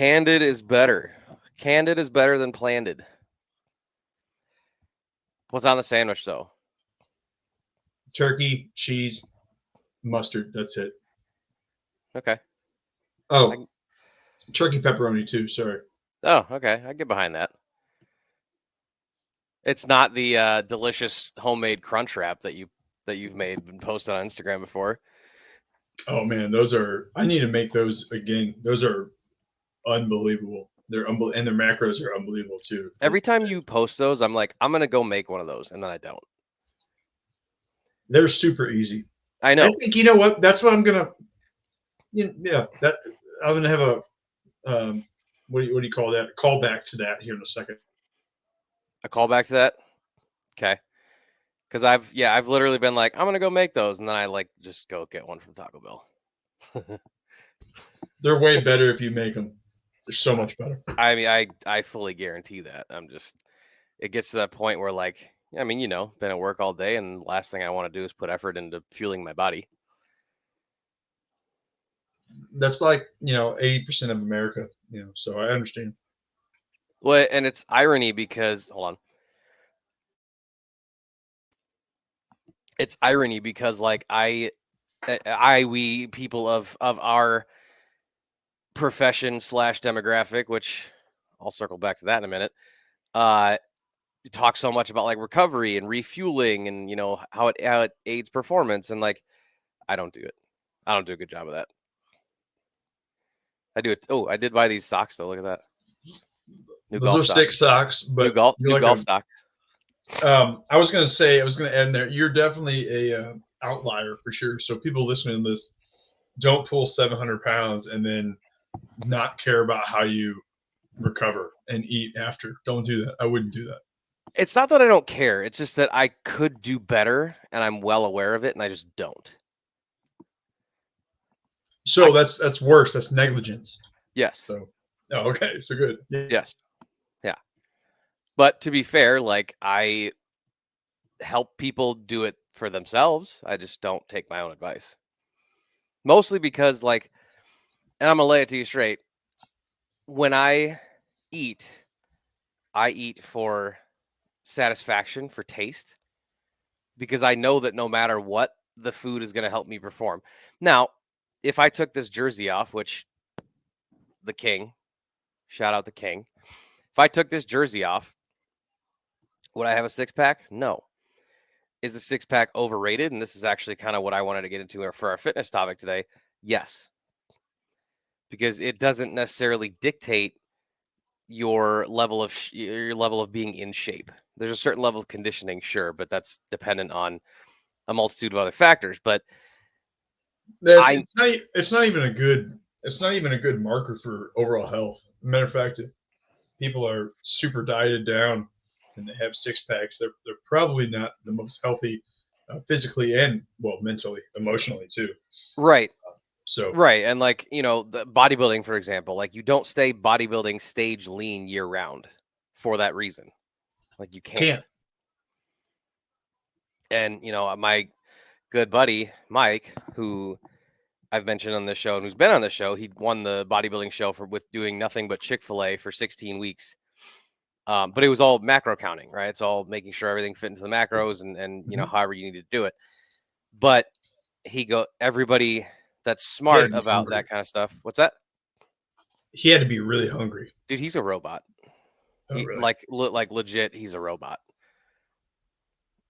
Candid is better. Candid is better than planted. What's on the sandwich, though? Turkey, cheese, mustard. That's it. Okay. Oh, turkey pepperoni too. Sorry. Oh, okay. I get behind that. It's not the delicious homemade crunch wrap that you've made and posted on Instagram before. Oh man, those are. I need to make those again. Those are unbelievable. And their macros are unbelievable too. Every time you post those, I'm like, I'm gonna go make one of those, and then I don't. They're super easy. I know. I think you know what. That's what I'm gonna. Yeah, that I'm gonna have a. What do you call that? Call back to that here in a second. A callback to that. Okay. Because I've literally been like, I'm gonna go make those, and then I like just go get one from Taco Bell. They're way better if you make them. They're so much better. I mean, I fully guarantee that. It gets to that point where, like, I mean, been at work all day, and the last thing I want to do is put effort into fueling my body. That's like 80% of America. So I understand. Well, and it's irony because hold on. It's irony because like we people of our profession / demographic, which I'll circle back to that in a minute. Talk so much about like recovery and refueling and how it aids performance, and like I don't do it. I don't do a good job of that. I do it. Oh, I did buy these socks though. Look at that. Those are stick socks, but new golf socks. I was going to add in there. You're definitely a outlier for sure. So people listening to this, don't pull 700 pounds and then not care about how you recover and eat after. Don't do that. I wouldn't do that. It's not that I don't care. It's just that I could do better, and I'm well aware of it, and I just don't. So that's worse. That's negligence. Yes. So, okay. So good. Yes. Yeah. But to be fair, like I help people do it for themselves. I just don't take my own advice. Mostly because, like, and I'm gonna lay it to you straight. When I eat for satisfaction, for taste, because I know that no matter what, the food is going to help me perform. Now, if I took this jersey off, which the King, shout out the King, if I took this jersey off, would I have a six-pack? No. Is a six-pack overrated? And this is actually kind of what I wanted to get into for our fitness topic today. Yes. Because it doesn't necessarily dictate your level of being in shape. There's a certain level of conditioning, sure, but that's dependent on a multitude of other factors. But it's not even a good marker for overall health. Matter of fact, if people are super dieted down and they have six packs, they're probably not the most healthy physically and mentally, emotionally too. Right. So right, and like the bodybuilding, for example, like you don't stay bodybuilding stage lean year round for that reason. Like you can't. And my good buddy Mike, who I've mentioned on this show and who's been on the show, he won the bodybuilding show with doing nothing but Chick-fil-A for 16 weeks. But it was all macro counting, right? It's all making sure everything fit into the macros and however you need to do it. But everybody that's smart about that kind of stuff. What's that? He had to be really hungry. Dude, he's a robot. Really? Like legit, he's a robot.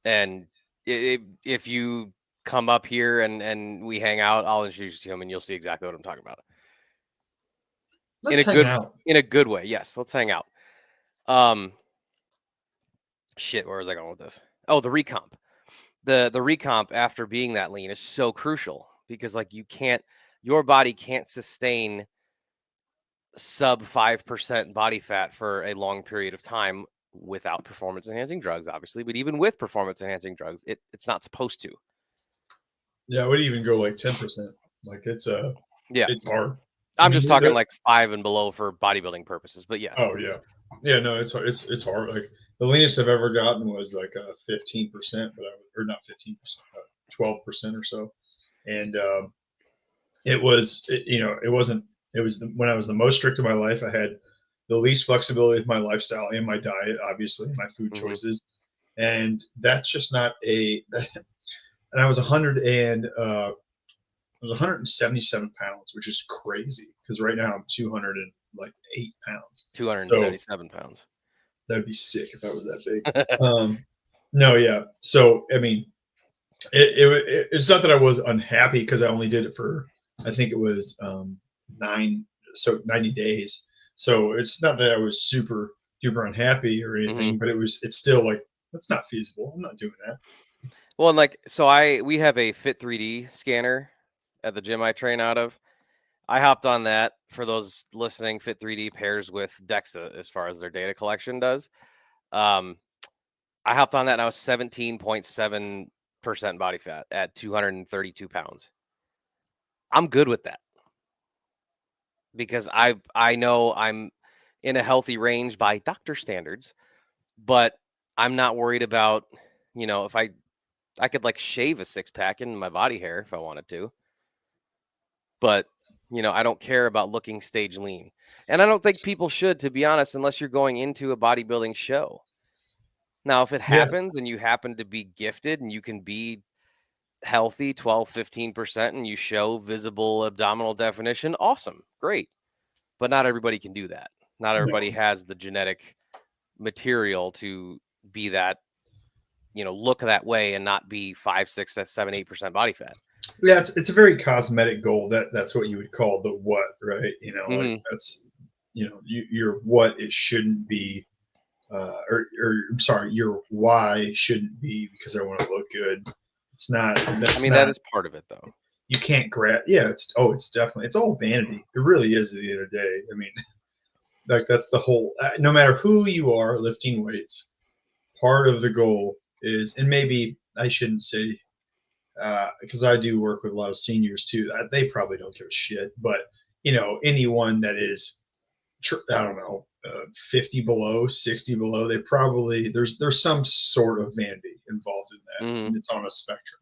And if you come up here and we hang out, I'll introduce you to him and you'll see exactly what I'm talking about. Let's hang out. In a good way. Yes, let's hang out. Shit, where was I going with this? Oh, the recomp. The recomp after being that lean is so crucial because like your body can't sustain sub 5% body fat for a long period of time without performance enhancing drugs, obviously, but even with performance enhancing drugs, it's not supposed to. Yeah, I would even go like 10%. Like it's hard. I'm just talking like 5 and below for bodybuilding purposes, but yes. Oh yeah. Yeah, no, it's hard. Like the leanest I've ever gotten was like 15%, or not 15%, 12% or so. And it wasn't It was when I was the most strict in my life. I had the least flexibility with my lifestyle and my diet, obviously, my food Hmm. choices, and that's just not a. And I was 177 pounds, which is crazy because right now I'm 208 pounds. So 277 pounds. that'd be sick if I was that big. No, yeah. So I mean, it's not that I was unhappy because I only did it for I think it was 90 days. So it's not that I was super duper unhappy or Hmm. anything, but it's still like that's not feasible. I'm not doing that. Well, and we have a Fit 3D scanner at the gym I train out of. I hopped on that. For those listening, Fit 3D pairs with DEXA as far as their data collection does. Um, I hopped on that and I was 17.7% body fat at 232 pounds. I'm good with that because I know I'm in a healthy range by doctor standards, but I'm not worried about, if I could like shave a six pack in my body hair if I wanted to, but I don't care about looking stage lean. And I don't think people should, to be honest, unless you're going into a bodybuilding show. Now, if it Yeah, happens and you happen to be gifted and you can be healthy 12-15% and you show visible abdominal definition, awesome, great. But not everybody can do that. Not everybody no, has the genetic material to be that, look that way and not be 5, 6, 7, 8% body fat. yeah. It's a very cosmetic goal. That's what you would call the what, right? Like Hmm. that's your what it shouldn't be, or I'm sorry, your why shouldn't be because I want to look good. It's not. I That's mean, that not. is part of it though. You can't grab. Yeah, it's definitely it's all vanity. It really is at the end of the day. I mean, like that's the whole. No matter who you are lifting weights, part of the goal is, and maybe I shouldn't say because I do work with a lot of seniors too. They probably don't give a shit, but anyone that is I don't know, 50 below, 60 below, they probably there's some sort of vanity involved in that, Hmm. and it's on a spectrum.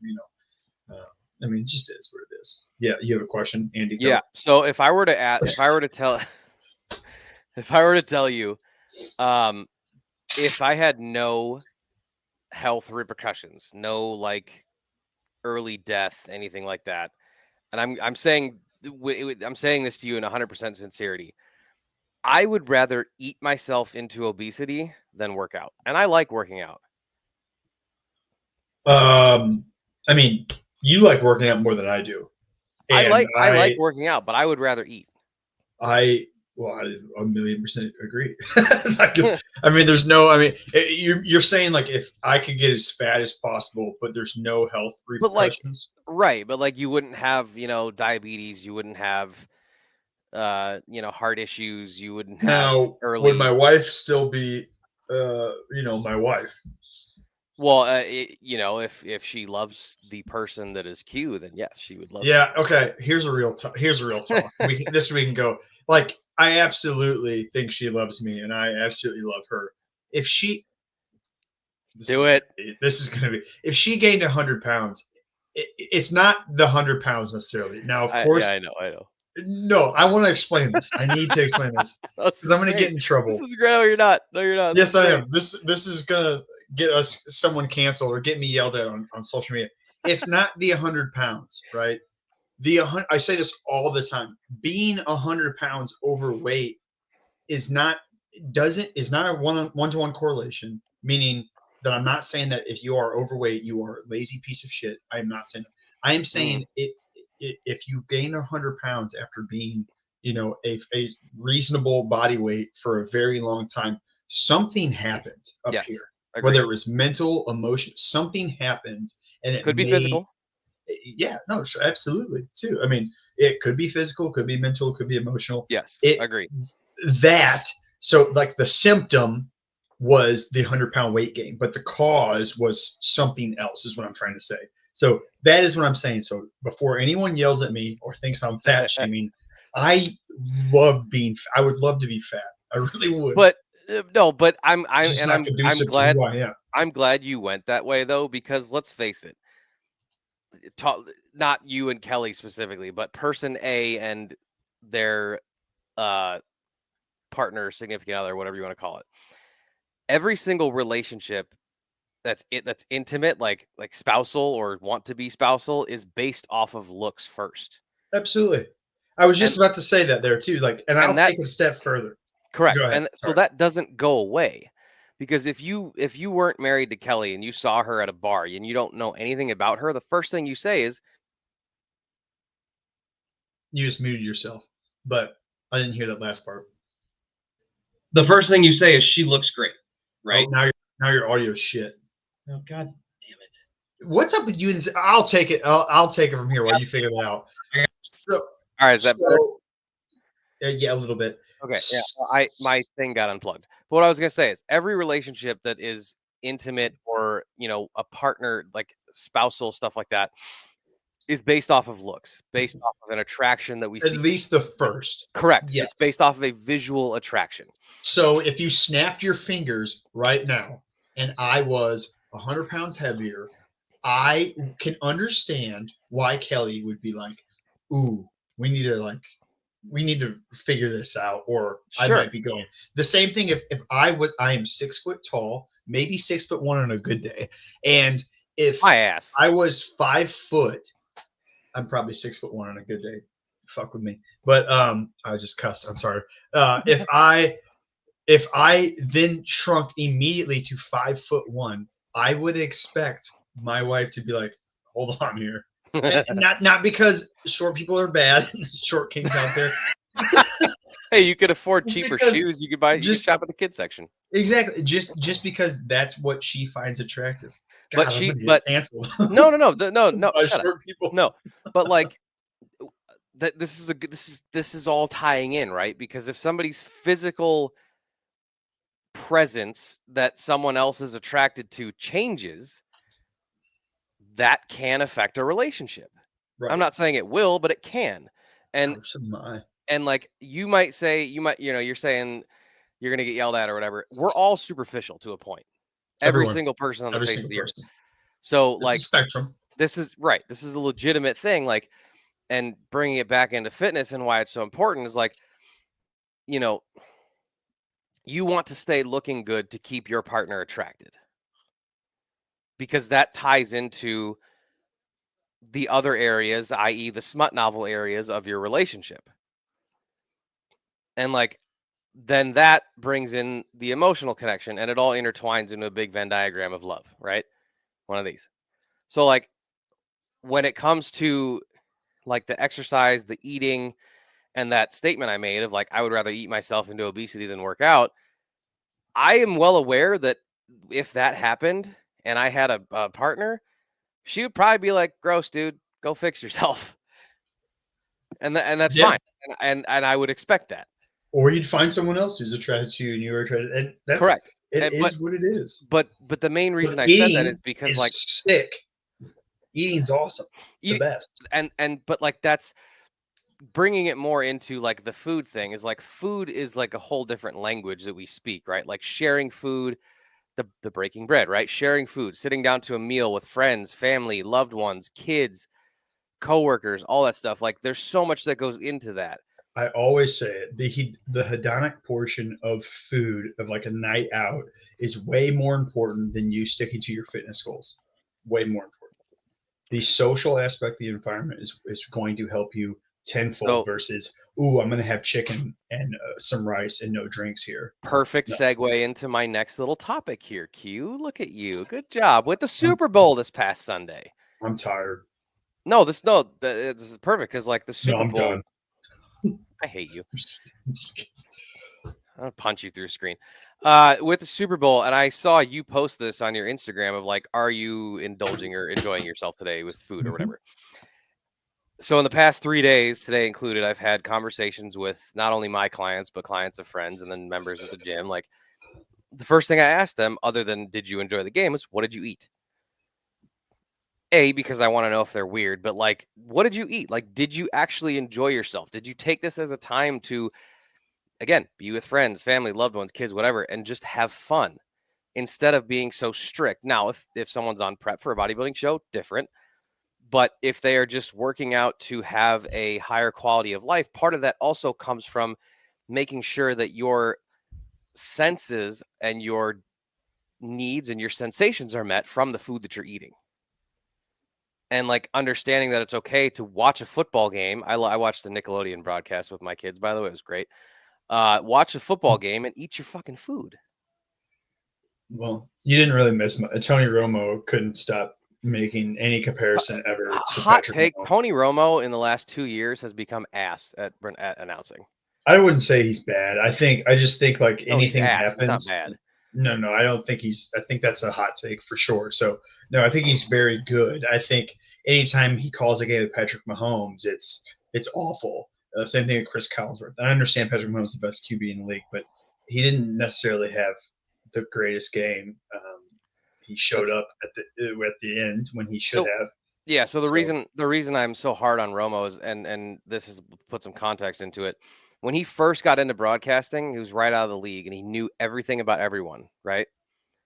I mean, it just is what it is. Yeah, you have a question, Andy? Yeah. Go. So if I were to tell, if I were to tell you, um, if I had no health repercussions, no like early death, anything like that, and I'm saying I'm saying this to you in 100% sincerity. I would rather eat myself into obesity than work out, and I like working out. Um, I mean, you like working out more than I do, and I like working out, but I would rather eat. I well, I 1,000,000% agree. I mean, there's no. I mean, you're saying like if I could get as fat as possible, but there's no health But like, repercussions. right, but like you wouldn't have, diabetes, you wouldn't have heart issues, you wouldn't have Now, would my early. wife still be, my wife? Well, if she loves the person that is Q, then yes, she would love you. Yeah. Okay. Here's a real talk. We can go. Like, I absolutely think she loves me, and I absolutely love her. If she Do it. this is gonna be if she gained 100 pounds, it's not the 100 pounds necessarily. Now, of Yeah, course, I know. no. I want to explain this. I need to explain this Oh, this because is I'm gonna get great. in This trouble. is great. No, you're not. No, you're not. This Yes, is I great. am. This is gonna get us someone canceled or get me yelled at on social media. It's not the 100 pounds, right? I say this all the time. Being 100 pounds overweight is not doesn't is not a one to one correlation. Meaning that I'm not saying that if you are overweight, you are a lazy piece of shit. I am not saying that. I am Mhm. saying if you gain 100 pounds after being a reasonable body weight for a very long time, something happened up Yes, here. Whether agreed. it was mental, emotion, something happened, and it Could be made physical. yeah, no, sure, absolutely too. I mean, it could be physical, could be mental, could be emotional. Yes, It agreed. that so like the symptom was the 100 pound weight gain, but the cause was something else, is what I'm trying to say. So that is what I'm saying. So before anyone yells at me or thinks I'm fat shaming, I I would love to be fat. I really would. But no, but It's just not I'm conducive to glad who I am. you went that way though, because let's face it, not you and Kelly specifically, but person A and their partner, significant other, whatever you want to call it. Every single relationship that's intimate, like spousal or want to be spousal, is based off of looks first. Absolutely. I was just And about to say that there too. Like, and I'll that take it a step further. correct. Go ahead. And so Sorry. that doesn't go away. Because if you weren't married to Kelly and you saw her at a bar and you don't know anything about her, the first thing you say is, You just muted yourself, but I didn't hear that last part. The first thing you say is she looks great, right? Oh, now your audio is shit. Oh God damn it! What's up with you? I'll take it. I'll take it from here while you figure that out. So, all right, is that better? Yeah, a little bit. Okay, yeah. My thing got unplugged. But what I was gonna say is every relationship that is intimate or a partner, like spousal stuff like that, is based off of looks, based off of an attraction that we At see. least the first. Correct. Yes. It's based off of a visual attraction. So if you snapped your fingers right now and I was 100 pounds heavier, I can understand why Kelly would be like, ooh, we need to figure this out, or Sure. I might be going. The same thing if I am 6 foot tall, maybe 6'1" on a good day. And if My ass. I was 5 foot, I'm probably 6'1" on a good day. Fuck with me. But I just cussed. I'm sorry. If I then shrunk immediately to 5'1", I would expect my wife to be like, hold on here. not because short people are bad, short kings out there. Hey, you could afford Just cheaper because- shoes. You could shop at the kids section. Exactly. Just because that's what she finds attractive. But I'm gonna get but canceled. no, By shut up. short people. No, but like that. This is all tying in, right? Because if somebody's physical presence that someone else is attracted to changes, that can affect a relationship. Right. I'm not saying it will, but it can. And Oh, so my. and like you might say, you're saying you're gonna get yelled at or whatever. We're all superficial to a point. Every Everyone. single person on the Every face of single the earth. person. So It's a like spectrum. this is right. This is a legitimate thing. Like, and bringing it back into fitness and why it's so important is like, you want to stay looking good to keep your partner attracted because that ties into the other areas, i.e. the smut novel areas of your relationship. And like, then that brings in the emotional connection and it all intertwines into a big Venn diagram of love, right? One of these. So like when it comes to like the exercise, the eating, and that statement I made of like, I would rather eat myself into obesity than work out. I am well aware that if that happened and I had a partner, she would probably be like, gross, dude, go fix yourself. And that's fine. And I would expect that. Or you'd find someone else who's attracted to you and you're attracted. And that's correct. It is what it is. But the main reason I said that is because like sick. Eating's awesome. It's the best. But like that's bringing it more into like the food thing is like food is like a whole different language that we speak, right? Like sharing food, the breaking bread, right? Sharing food, sitting down to a meal with friends, family, loved ones, kids, coworkers, all that stuff. Like there's so much that goes into that. I always say it. The hedonic portion of food of like a night out is way more important than you sticking to your fitness goals. Way more important. The social aspect of the environment is going to help you tenfold versus, ooh, I'm going to have chicken and some rice and no drinks here. Perfect segue into my next little topic here, Q. Look at you. Good job with the Super Bowl this past Sunday. I'm tired. No, this is perfect because like the Super I'm Bowl. done. I hate you. I'm just I'll punch you through a screen. With the Super Bowl, and I saw you post this on your Instagram of like, are you indulging or enjoying yourself today with food or whatever? So in the past 3 days, today included, I've had conversations with not only my clients, but clients of friends and then members of the gym. Like the first thing I asked them, other than did you enjoy the game, is what did you eat? Because I want to know if they're weird, but like, what did you eat? Like, did you actually enjoy yourself? Did you take this as a time to, again, be with friends, family, loved ones, kids, whatever, and just have fun instead of being so strict? Now, if someone's on prep for a bodybuilding show, different. But if they are just working out to have a higher quality of life, part of that also comes from making sure that your senses and your needs and your sensations are met from the food that you're eating. And like understanding that it's okay to watch a football game. I watched the Nickelodeon broadcast with my kids, by the way. It was great. Watch a football game and eat your fucking food. Well, you didn't really miss much. Tony Romo couldn't stop making any comparison ever to Hot Patrick take: Mahomes. Tony Romo in the last 2 years has become ass at announcing. I wouldn't say he's bad. I just think like No, he's anything ass. happens. He's not bad. No, I don't think he's. I think that's a hot take for sure. So no, I think he's very good. I think anytime he calls a game with Patrick Mahomes, it's awful. Same thing with Chris Collinsworth. I understand Patrick Mahomes is the best QB in the league, but he didn't necessarily have the greatest game. He showed up at the end when he should have. Yeah. So the reason I'm so hard on Romo is, and this is put some context into it. When he first got into broadcasting, he was right out of the league and he knew everything about everyone, right?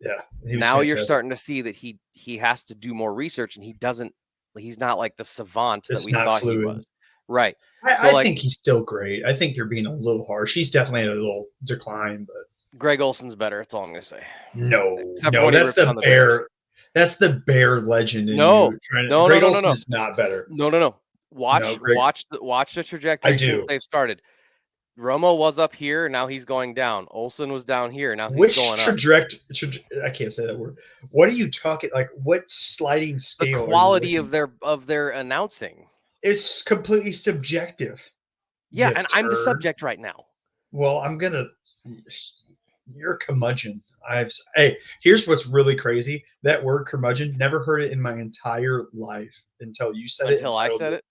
Yeah. Now you're starting to see that he has to do more research and he's not like the savant that we thought he was. Right. I think he's still great. I think you're being a little harsh. He's definitely at a little decline, but Greg Olson's better. That's all I'm going to say. No, that's the Bear. That's the Bear legend. No, Greg Olson is not better. No. Watch the trajectory since they've started. Romo was up here, now he's going down. Olson was down here, now he's going up. I can't say that word. What are you talking? Like what sliding scale? The quality of their announcing. It's completely subjective. Yeah, and I'm the subject right now. Well, you're a curmudgeon. Hey, here's what's really crazy. That word curmudgeon, never heard it in my entire life until you said it. Until I said it?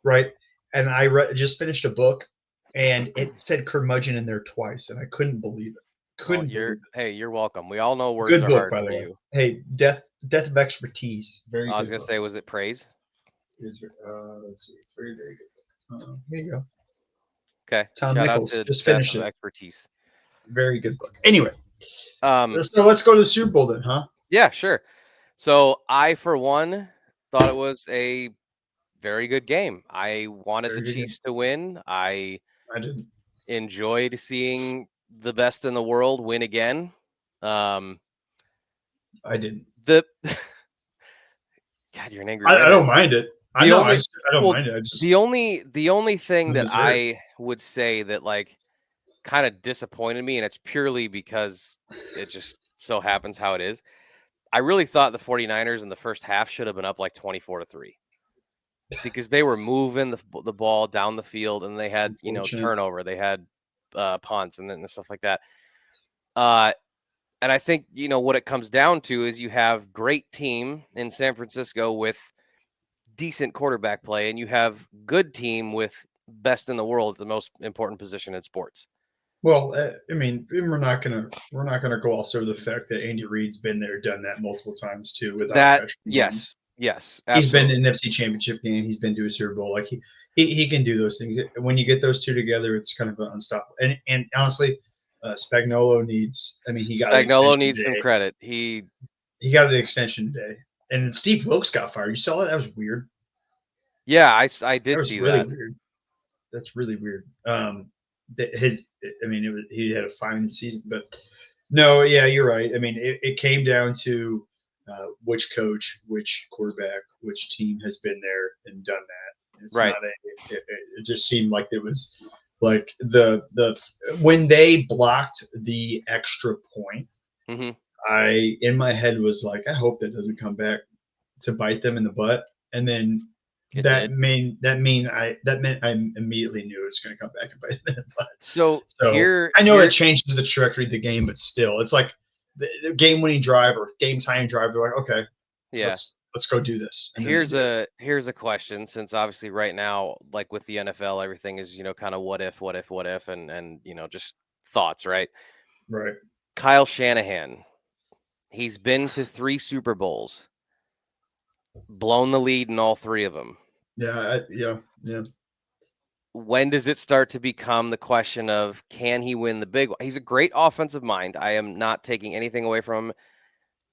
Right. And I just finished a book and it said curmudgeon in there twice, and I couldn't believe it. Hey, you're welcome. We all know words Good are book, hard by the for way. you. Hey, death of expertise. Very. I was gonna say, was it praise? Let's see. It's very, very good book. Here you go. Okay. Tom Shout Nichols out to just finished it. Expertise. Very good book. Anyway, let's go to the Super Bowl then, huh? Yeah, sure. So I, for one, thought it was a very good game. I wanted the Chiefs to win. I didn't. Enjoyed seeing the best in the world win again. I didn't. God, you're an angry. I don't mind it. I don't mind it. The only thing that I would say that like kind of disappointed me, and it's purely because it just so happens how it is. I really thought the 49ers in the first half should have been up like 24-3 because they were moving the ball down the field and they had, turnover. They had punts and stuff like that. And I think, what it comes down to is you have great team in San Francisco with decent quarterback play, and you have good team with best in the world at the most important position in sports. Well, I mean, we're not gonna gloss over the fact that Andy Reid's been there, done that multiple times too. Without that, yes, absolutely. He's been in the NFC Championship game. He's been to a Super Bowl. Like he can do those things. When you get those two together, it's kind of unstoppable. And honestly, Spagnuolo needs. I mean, Spagnuolo needs some credit. He got an extension today, and Steve Wilkes got fired. You saw that? That was weird. Yeah, I did see really that. Weird. That's really weird. He had a fine season, but no, yeah, you're right. I mean, it came down to which coach, which quarterback, which team has been there and done that. It's right. It just seemed like it was like the when they blocked the extra point, mm-hmm. I in my head was like, I hope that doesn't come back to bite them in the butt, and then. That meant I immediately knew it was going to come back and bite them. So I know it changed the trajectory of the game, but still, it's like the game-winning drive or game-tying drive. They're like, okay, yeah, let's go do this. And here's a question, since obviously right now, like with the NFL, everything is kind of what if, and just thoughts, right? Right. Kyle Shanahan, he's been to 3 Super Bowls. Blown the lead in all 3 of them. Yeah. When does it start to become the question of can he win the big one? He's a great offensive mind. I am not taking anything away from him.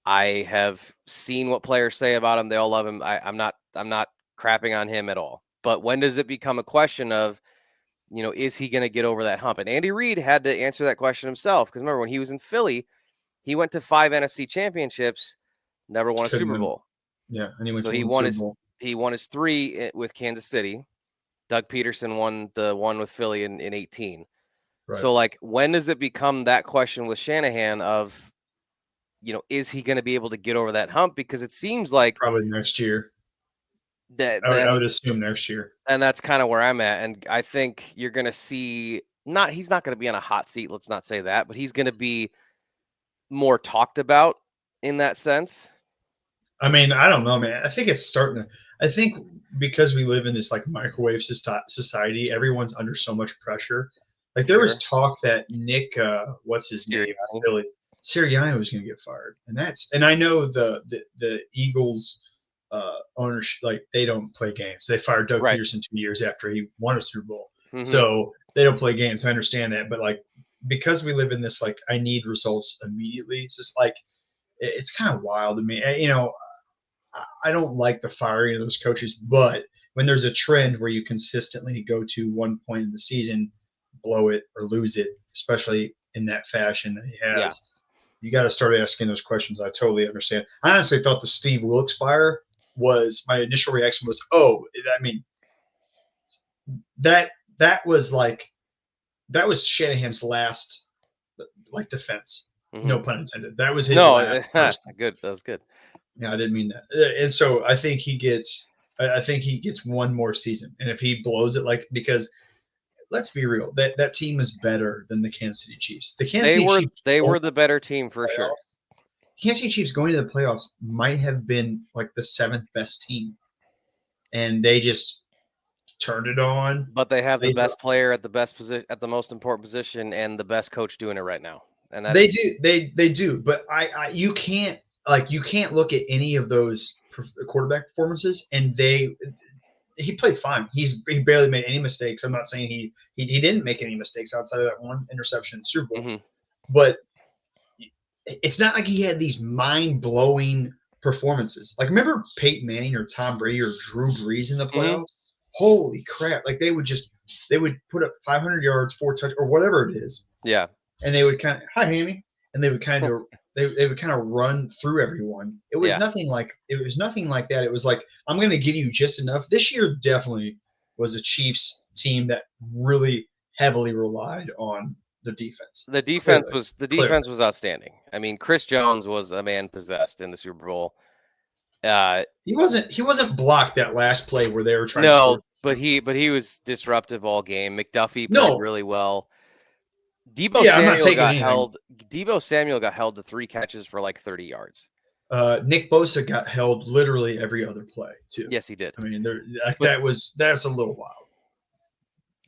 I have seen what players say about him. They all love him. I'm not crapping on him at all. But when does it become a question of is he going to get over that hump? And Andy Reid had to answer that question himself, because remember when he was in Philly, he went to 5 NFC championships, never won a Couldn't Super win. Bowl. Yeah, and he went So to he win the won Super Bowl. he won his 3 with Kansas City. Doug Peterson won the one with Philly in 18. Right. So like, when does it become that question with Shanahan of, is he going to be able to get over that hump? Because it seems like Probably next year. that I would assume next year. and that's kind of where I'm at. And I think you're going to see he's not going to be on a hot seat. Let's not say that, but he's going to be more talked about in that sense. I mean, I don't know, man. I think it's starting to. I think because we live in this like microwave society, everyone's under so much pressure. Like there was talk that Nick, what's his name, Philly Sirianni was going to get fired, and I know the Eagles owners, like they don't play games. They fired Doug Peterson 2 years after he won a Super Bowl, so they don't play games. I understand that, but like because we live in this like I need results immediately. It's just like it's kind of wild to me. I don't like the firing of those coaches, but when there's a trend where you consistently go to one point in the season, blow it or lose it, especially in that fashion that he has, you got to start asking those questions. I totally understand. I honestly thought the Steve Wilkes fire was my initial reaction was, that was Shanahan's last like defense. No pun intended. That was his last. Good. That was good. Yeah, I didn't mean that. And so I think he gets one more season. And if he blows it, because let's be real, that team is better than the Kansas City Chiefs. The Kansas City Chiefs were the better team for sure. Kansas City Chiefs going to the playoffs might have been like the 7th best team. And they just turned it on. But they have the best player at the best position, at the most important position, and the best coach doing it right now. And they do. But you can't look at any of those quarterback performances and he played fine. He barely made any mistakes. I'm not saying he didn't make any mistakes outside of that one interception in the Super Bowl. But it's not like he had these mind-blowing performances. Like remember Peyton Manning or Tom Brady or Drew Brees in the playoffs? Holy crap. Like they would put up 500 yards, 4 touchdowns or whatever it is. Yeah. And they would kind of, hi, Hammy. And they would kind of they would kind of run through everyone. It was nothing like that. It was like, I'm going to give you just enough. This year definitely was a Chiefs team that really heavily relied on the defense. The defense was outstanding. I mean, Chris Jones was a man possessed in the Super Bowl. He wasn't blocked that last play where they were trying to score. but he was disruptive all game. McDuffie played really well. Deebo Samuel got held to 3 catches for like 30 yards. Nick Bosa got held literally every other play too. Yes, he did. I mean, that's a little wild.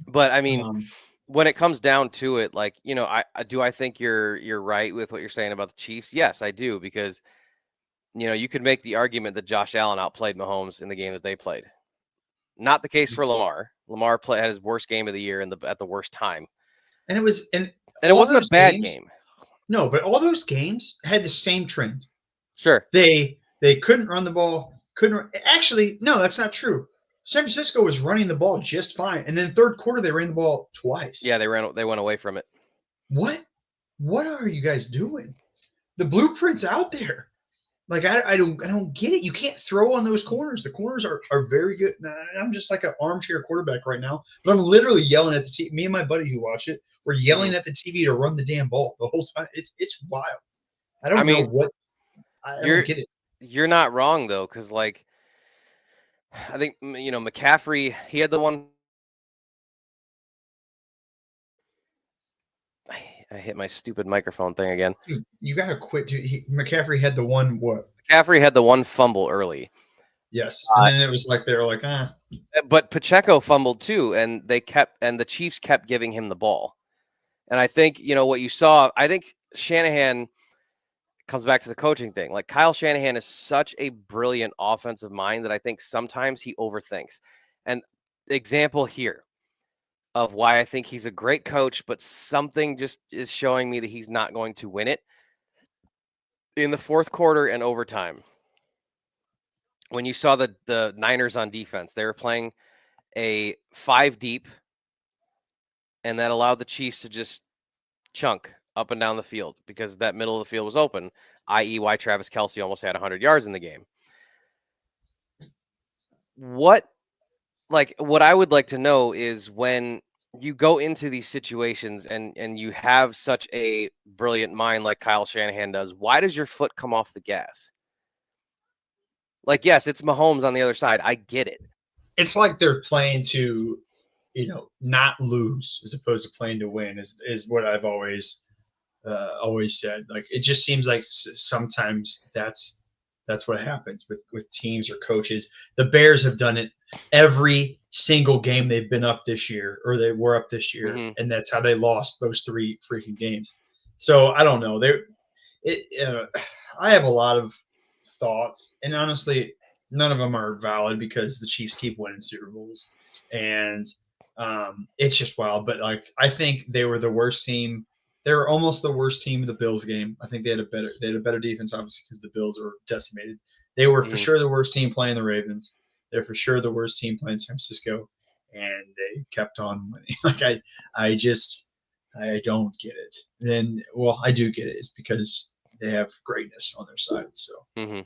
But I mean, when it comes down to it, like I think you're right with what you're saying about the Chiefs. Yes, I do, because you could make the argument that Josh Allen outplayed Mahomes in the game that they played. Not the case for Lamar. Lamar had his worst game of the year at the worst time. And it wasn't a bad game. No, but all those games had the same trend. Sure. They couldn't run the ball. Actually, no, that's not true. San Francisco was running the ball just fine. And then third quarter, they ran the ball twice. Yeah, they went away from it. What are you guys doing? The blueprint's out there. Like I don't get it. You can't throw on those corners. The corners are very good. I'm just like an armchair quarterback right now, but I'm literally yelling at the TV. Me and my buddy who watch it, we're yelling at the TV to run the damn ball the whole time. It's wild. I don't get it. You're not wrong though, because like I think McCaffrey, he had the one. I hit my stupid microphone thing again. Dude, you gotta quit. McCaffrey had the one what? McCaffrey had the one fumble early. Yes, and then it was like they were like, ah. But Pacheco fumbled too, and the Chiefs kept giving him the ball. And I think what you saw. I think Shanahan comes back to the coaching thing. Like Kyle Shanahan is such a brilliant offensive mind that I think sometimes he overthinks. And the example here of why I think he's a great coach, but something just is showing me that he's not going to win it in the fourth quarter and overtime. When you saw the Niners on defense, they were playing a 5 deep and that allowed the Chiefs to just chunk up and down the field because that middle of the field was open, i.e., why Travis Kelce almost had 100 yards in the game. What I would like to know is when you go into these situations and you have such a brilliant mind like Kyle Shanahan does, why does your foot come off the gas? Like, yes, it's Mahomes on the other side. I get it. It's like they're playing to, not lose as opposed to playing to win is what I've always said. Like, it just seems like sometimes that's what happens with teams or coaches. The Bears have done it every single game they've been up this year, or they were up this year, Mhm. and that's how they lost those 3 freaking games. So I don't know. I have a lot of thoughts, and honestly, none of them are valid because the Chiefs keep winning Super Bowls, and it's just wild. But like, I think they were the worst team. They were almost the worst team in the Bills game. I think they had a better defense, obviously, because the Bills were decimated. They were for Mhm. sure the worst team playing the Ravens. They're for sure the worst team playing San Francisco, and they kept on winning. Like, I don't get it. Then, well, I do get it. It's because they have greatness on their side. So Mhm.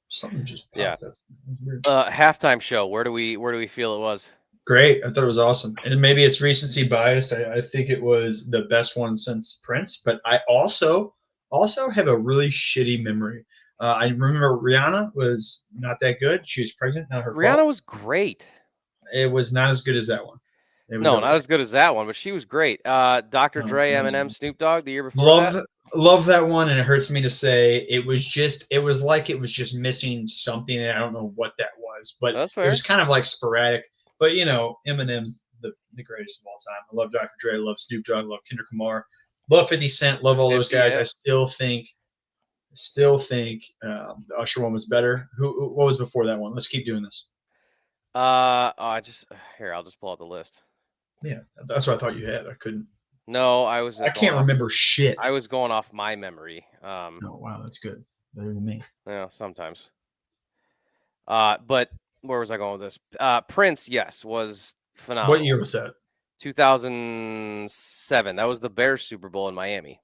something just Yeah. popped. That's weird. Halftime show. Where do we feel it was? Great. I thought it was awesome. And maybe it's recency bias. I think it was the best one since Prince, but I also have a really shitty memory. I remember Rihanna was not that good. She was pregnant, not her Rihanna fault. was great. It was not as good as that one. It was No, okay. not as good as that one, but she was great. Dr. No, Dre, no. Eminem, Snoop Dogg the year before that. Love that one, and it hurts me to say it was like it was just missing something, and I don't know what that was, but That's it fair. was kind of like sporadic. But Eminem's the greatest of all time. I love Dr. Dre, I love Snoop Dogg, I love Kendrick Lamar, love 50 Cent, love all those 50, guys. yeah. I still think the Usher one was better. What was before that one? Let's keep doing this. I'll just pull out the list. Yeah, that's what I thought you had. I couldn't. No, I can't remember shit. I was going off my memory. Oh wow, that's good. Better than me. Yeah, sometimes. But where was I going with this? Prince, yes, was phenomenal. What year was that? 2007. That was the Bears Super Bowl in Miami.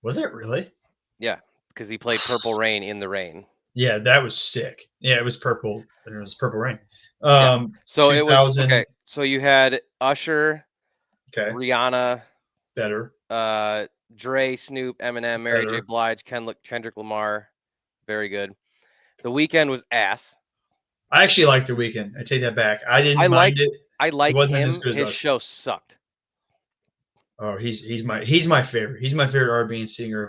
Was it really? Yeah, because he played Purple Rain in the rain. Yeah, that was sick. Yeah, it was purple. It was Purple Rain. So it was 2000. okay. So you had Usher, Okay, Rihanna, better. Dre, Snoop, Eminem, Mary J. Better. Blige, Kendrick Lamar. Very good. The Weeknd was ass. I actually liked The Weeknd. I take that back. I didn't mind it. I like It wasn't him. as good as His Usher. show sucked. Oh, he's my favorite. He's my favorite R&B singer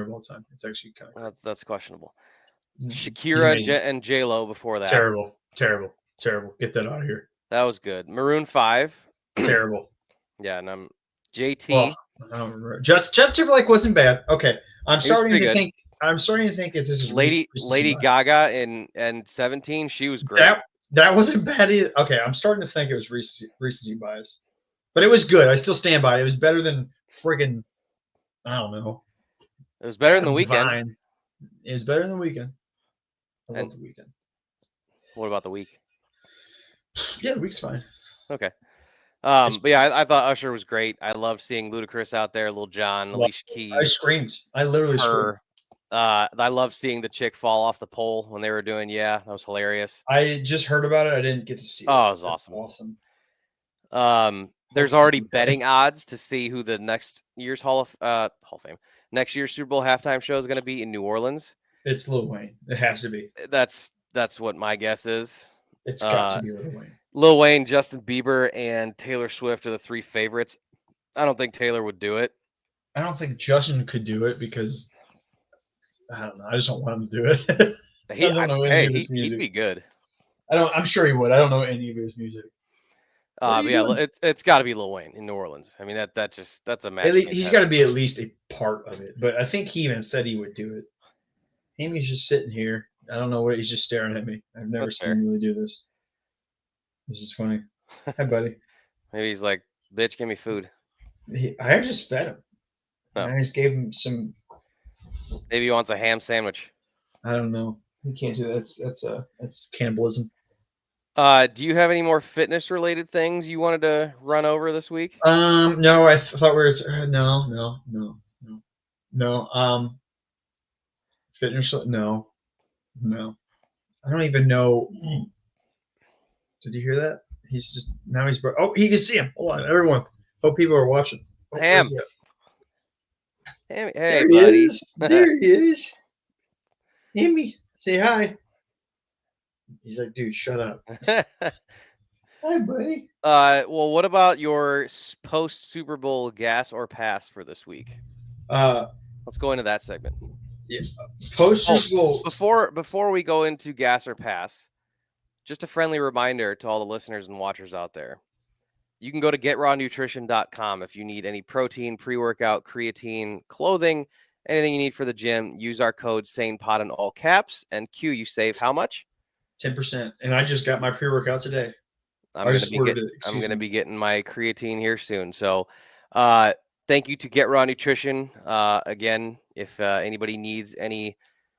of all time. It's actually kind of That's questionable. he's Shakira amazing. and J Lo before that. Terrible. Get that out of here. That was good. Maroon 5. Terrible. Yeah, and I'm JT. Well, I don't remember. Justin Timberlake wasn't bad. Okay, I'm starting to think that this is Lady bias. Gaga in 17. She was great. That wasn't bad either. Okay, I'm starting to think it was recency bias, but it was good. I still stand by it. It was better than friggin' I don't know. It was better than The Weeknd. Divine. It was better than The Weeknd. I love The Weeknd. What about The Week? Yeah, The Week's fine. Okay. But yeah, I thought Usher was great. I loved seeing Ludacris out there, Lil Jon, Alicia Keys. I screamed. I literally screamed. I loved seeing the chick fall off the pole when they were doing. Yeah, that was hilarious. I just heard about it. I didn't get to see it. Oh, it was awesome. There's already betting odds to see who the next year's Hall of Fame, next year's Super Bowl halftime show is going to be in New Orleans. It's Lil Wayne. It has to be. That's what my guess is. It's got to be Lil Wayne. Lil Wayne, Justin Bieber, and Taylor Swift are the 3 favorites. I don't think Taylor would do it. I don't think Justin could do it because I don't know. I just don't want him to do it. I don't know any of his music. He'd be good. I'm sure he would. I don't know any of his music. But yeah, it's got to be Lil Wayne in New Orleans. I mean, that's a match. He's got to be at least a part of it. But I think he even said he would do it. Amy's just sitting here. I don't know what he's just staring at me. I've never seen him really do this. This is funny. Hi, buddy. Maybe he's like, "Bitch, give me food." I just fed him. Oh. I just gave him some. Maybe he wants a ham sandwich. I don't know. You can't do that. That's cannibalism. Do you have any more fitness related things you wanted to run over this week? No, I thought we were no. Fitness, no. I don't even know. Did you hear that? He's just now he's. Oh, he can see him. Hold on, everyone. Hope people are watching. Oh, Ham. where's he at? Hey, There buddy. he is. There he is. Hammy, say hi. He's like, dude, shut up. Hi, buddy. Well, what about your post Super Bowl gas or pass for this week? Let's go into that segment. Yeah. Post Super Bowl. Before we go into gas or pass, just a friendly reminder to all the listeners and watchers out there. You can go to getrawnutrition.com if you need any protein, pre-workout, creatine, clothing, anything you need for the gym. Use our code SANEPOD in all caps, and Q, you save how much? 10%. And I just got my pre-workout today. I'm going to be getting my creatine here soon. So thank you to Get Raw Nutrition. Again, if anybody needs any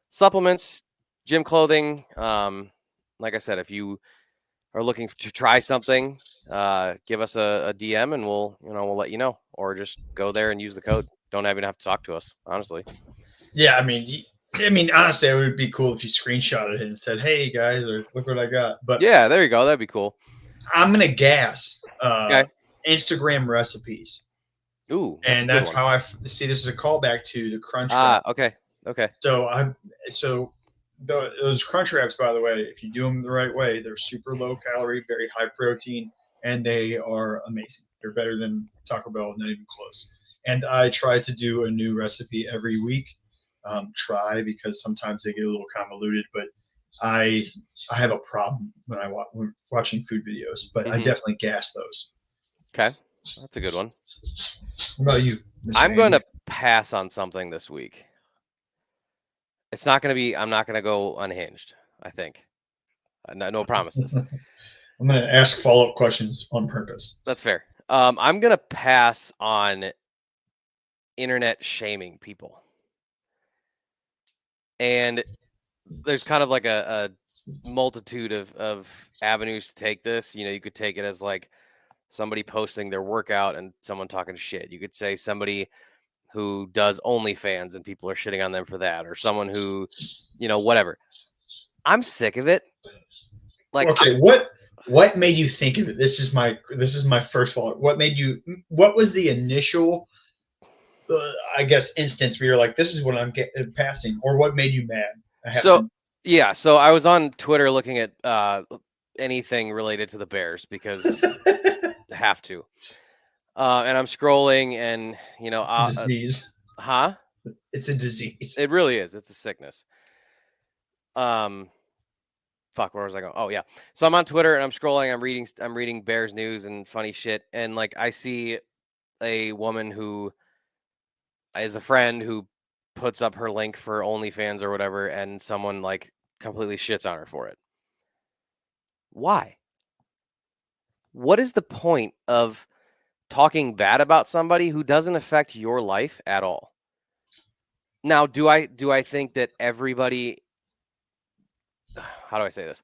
supplements, gym clothing, like I said, if you are looking to try something, give us a DM and we'll let you know, or just go there and use the code. Don't even have to talk to us, honestly. Yeah, I mean, honestly, it would be cool if you screenshotted it and said, "Hey guys, or look what I got." But yeah, there you go. That'd be cool. I'm gonna gas Okay. Instagram recipes. Ooh, and that's how I see. This is a callback to the Crunch Wrap. Okay. So those Crunch Wraps, by the way, if you do them the right way, they're super low calorie, very high protein, and they are amazing. They're better than Taco Bell, not even close. And I try to do a new recipe every week. Because sometimes they get a little convoluted, but I have a problem when when watching food videos, but I definitely gas those. Okay, that's a good one. What about you, Mr. I'm going to pass on something this week. It's not going to be. I'm not going to go unhinged. I think. No promises. I'm going to ask follow-up questions on purpose. That's fair. I'm going to pass on internet shaming people. And there's kind of like a multitude of avenues to take this. You could take it as like somebody posting their workout and someone talking shit. You could say somebody who does OnlyFans and people are shitting on them for that, or someone who, whatever. I'm sick of it. Like, okay, what made you think of it? This is my first follow-up. What was the initial I guess instance where you're like, this is what I'm passing, or what made you mad? So I was on Twitter looking at anything related to the Bears because have to. And I'm scrolling, and disease. It's a disease. It really is. It's a sickness. Fuck, where was I going? Oh yeah. So I'm on Twitter and I'm scrolling. I'm reading Bears news and funny shit, and like I see a woman who is a friend who puts up her link for OnlyFans or whatever, and someone like completely shits on her for it. Why? What is the point of talking bad about somebody who doesn't affect your life at all? Now, do I think that everybody, how do I say this?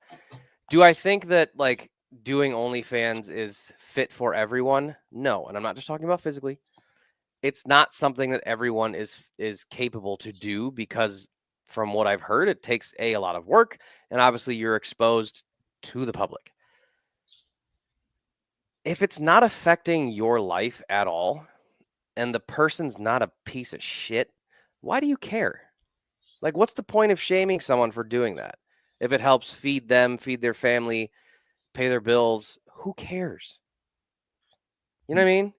Do I think that like doing OnlyFans is fit for everyone? No. And I'm not just talking about physically. It's not something that everyone is capable to do, because from what I've heard, it takes a lot of work, and obviously you're exposed to the public. If it's not affecting your life at all, and the person's not a piece of shit, why do you care? Like, what's the point of shaming someone for doing that? If it helps feed them, feed their family, pay their bills, who cares? You know what I mean?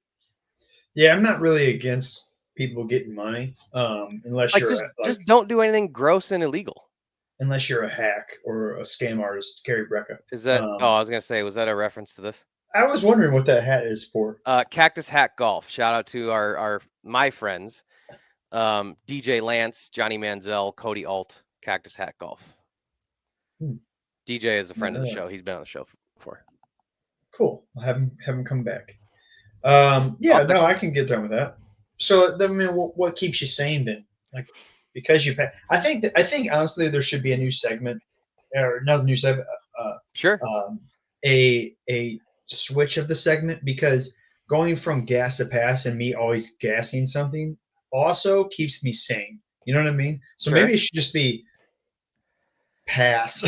Yeah, I'm not really against people getting money, unless like, just don't do anything gross and illegal. Unless you're a hack or a scam artist, Carrie Brecka. Is that? I was gonna say, was that a reference to this? I was wondering what that hat is for. Cactus Hat Golf. Shout out to my friends, DJ Lance, Johnny Manziel, Cody Alt, Cactus Hat Golf. DJ is a friend of the show. He's been on the show before. Cool. I'll have him come back. I can get done with that. So, I mean, what keeps you sane then? Like, because you pay. I think honestly there should be a new segment, or not a new segment. Sure. a switch of the segment because going from gas to pass and me always gassing something also keeps me sane. You know what I mean? So Sure. maybe it should just be pass.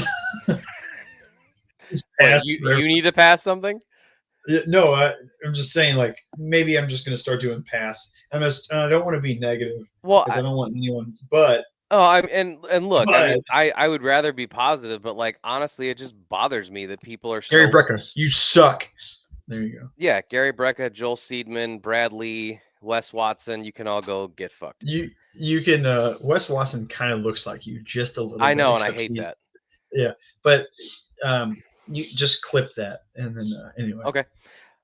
Just Wait, pass you need to pass something? No, I'm just saying, like, maybe I'm just going to start doing pass. I don't want to be negative Well, because I don't want anyone, but and look, I mean, But- I would rather be positive, but like honestly, it just bothers me that people are Gary so Brecka, you suck. There you go. yeah, Gary Brecka, Joel Seedman, Brad Lee, Wes Watson, you can all go get fucked. You can Wes Watson kind of looks like you just a little bit. I know, and I except hate he's- that. Yeah, but you just clip that and then anyway. Okay.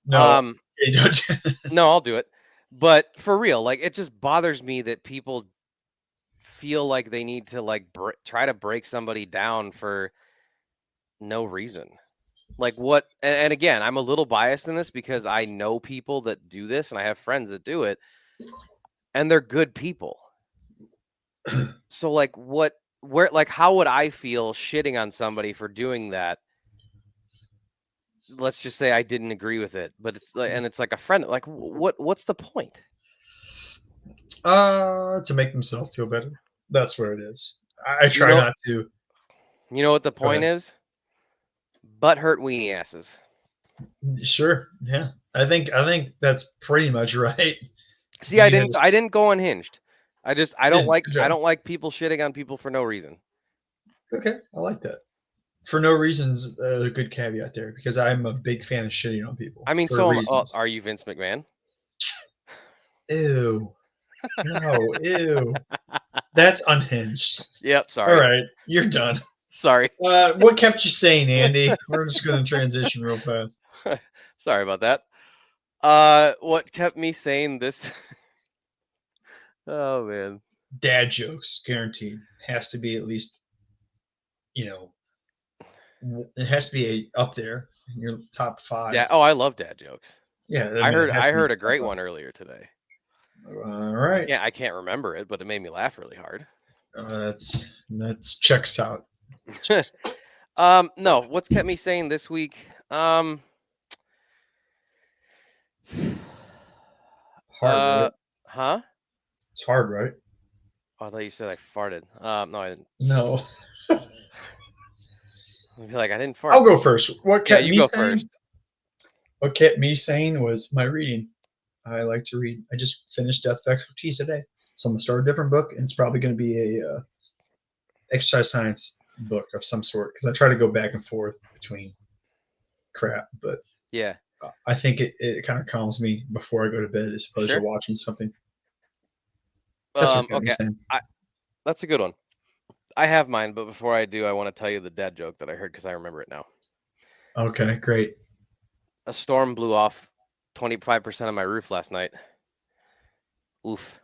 No, you don't. No, I'll do it. But for real, like it just bothers me that people feel like they need to like try to break somebody down for no reason. Like what? And again, I'm a little biased in this because I know people that do this, and I have friends that do it, and they're good people. So like, how would I feel shitting on somebody for doing that? Let's just say I didn't agree with it, but it's like, and it's like a friend. Like, what's the point? To make themselves feel better. That's where it is. I try not to. You know what the point is? Butt hurt weenie asses. Sure. Yeah. I think that's pretty much right. See, I didn't go unhinged. I don't like people shitting on people for no reason. Okay, I like that. For no reasons, a good caveat there because I'm a big fan of shitting on people. I mean, are you Vince McMahon? Ew. No, ew. That's unhinged. Yep, sorry. All right, you're done. Sorry. What kept you sane, Andy? We're just going to transition real fast. Sorry about that. What kept me sane this? Oh man. Dad jokes, guaranteed. Has to be at least, it has to be up there in your top 5. I love dad jokes. Yeah, I heard a great one earlier today. All right. Yeah, I can't remember it, but it made me laugh really hard. That's checks out. No, what's kept me sane this week? Hard, right? Huh? It's hard, right? Oh, I thought you said I farted. No, I didn't. No. I'd be like, I didn't fart. I'll go first. What kept you me go sane? first. What kept me sane was my reading. I like to read. I just finished Death of Expertise today, so I'm gonna start a different book, and it's probably gonna be a exercise science book of some sort because I try to go back and forth between crap, but yeah, I think it kind of calms me before I go to bed as opposed to watching something. That's okay, that's a good one. I have mine, but before I do, I want to tell you the dad joke that I heard because I remember it now. Okay, great. A storm blew off 25% of my roof last night. Oof.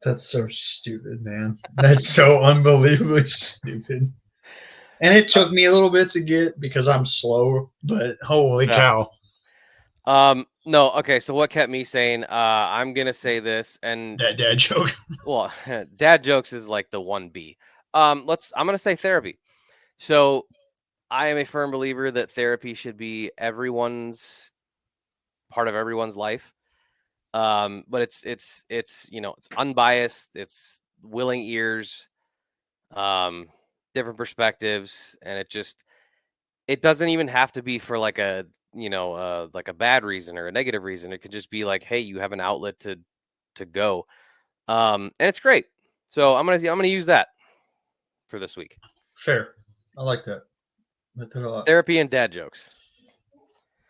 That's so stupid, man. That's so unbelievably stupid. And it took me a little bit to get because I'm slow, but holy cow. No, okay, so what kept me sane? I'm gonna say this, and that dad joke. Well, dad jokes is like the 1B. I'm gonna say therapy. So I am a firm believer that therapy should be everyone's part of everyone's life. But it's it's unbiased, it's willing ears, different perspectives, and it doesn't even have to be for like a like a bad reason or a negative reason. It could just be like, hey, you have an outlet to go. And it's great. So I'm gonna use that for this week. Fair. I like that. I like that a lot. Therapy and dad jokes.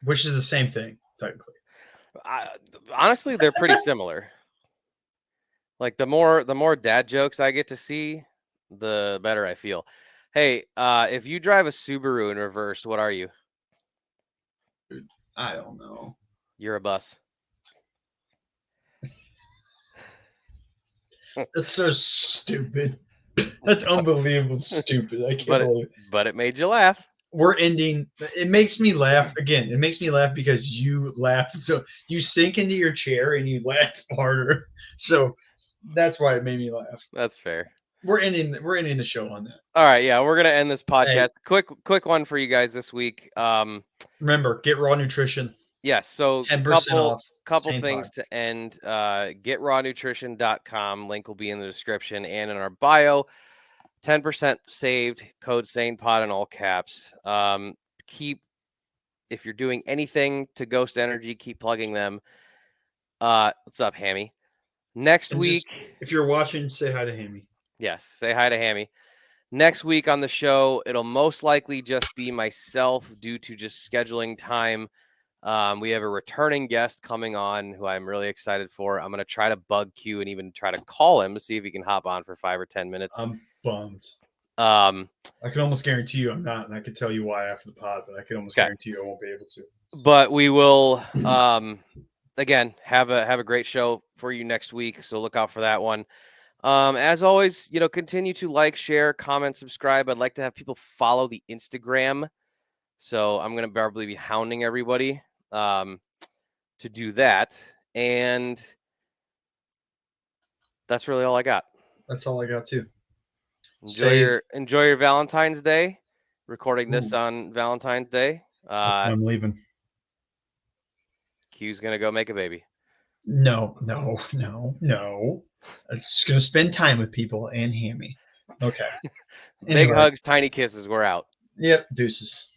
Which is the same thing, technically. Honestly, they're pretty similar. Like the more dad jokes I get to see, the better I feel. Hey, if you drive a Subaru in reverse, what are you? I don't know. You're a bus. That's so stupid. That's unbelievable stupid. I can't believe it. But it made you laugh. We're ending. It makes me laugh again. It makes me laugh because you laugh. So you sink into your chair and you laugh harder. So that's why it made me laugh. That's fair. We're ending the show on that. All right, yeah, we're gonna end this podcast. Quick one for you guys this week. Remember, get Raw Nutrition. Yes, so 10% off. couple Sane things Pod. to end. GetRawNutrition.com. Link will be in the description and in our bio. 10% saved. Code SanePod in all caps. If you're doing anything to Ghost Energy, keep plugging them. What's up, Hammy? Next And week, if you're watching, say hi to Hammy. yes, say hi to Hammy. Next week on the show, it'll most likely just be myself due to just scheduling time. We have a returning guest coming on who I'm really excited for. I'm going to try to bug Q and even try to call him to see if he can hop on for 5 or 10 minutes. I'm bummed. I can almost guarantee you I'm not, and I can tell you why after the pod, but I can almost guarantee you I won't be able to. But we will, again, have a great show for you next week. So look out for that one. As always, continue to like, share, comment, subscribe. I'd like to have people follow the Instagram. So I'm going to probably be hounding everybody to do that. And that's really all I got. That's all I got too. Enjoy your Valentine's Day. Recording this on Valentine's Day. I'm leaving. Q's going to go make a baby. No. I'm just going to spend time with people and Hammy. Okay. Big hugs, tiny kisses. We're out. Yep. Deuces.